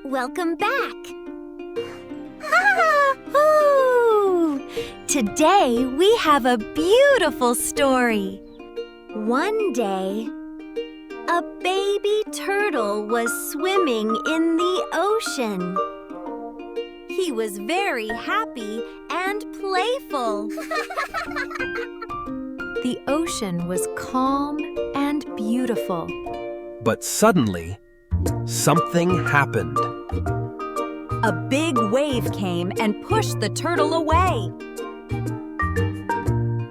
Welcome back! Ooh. Today we have a beautiful story. One day, a baby turtle was swimming in the ocean. He was very happy and playful. The ocean was calm and beautiful. But suddenly, something happened. A big wave came and pushed the turtle away.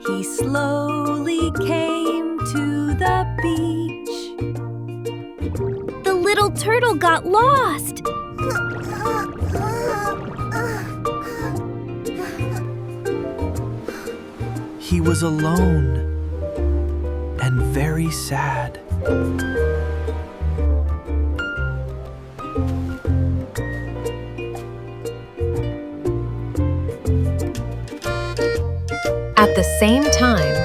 He slowly came to the beach. The little turtle got lost. He was alone and very sad. At the same time,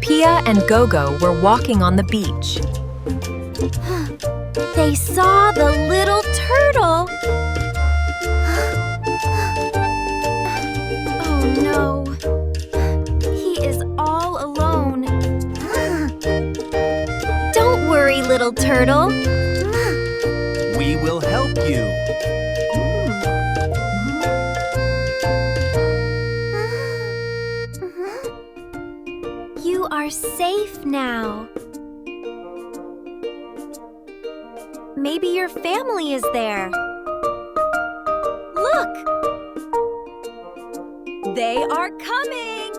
Pia and Gogo were walking on the beach. They saw the little turtle. Oh no, he is all alone. Don't worry, little turtle. We will help you. You are safe now. Maybe your family is there. Look! They are coming!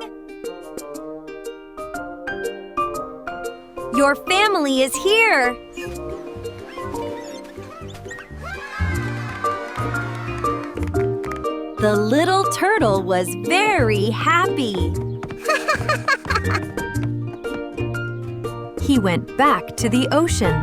Your family is here! The little turtle was very happy. He went back to the ocean.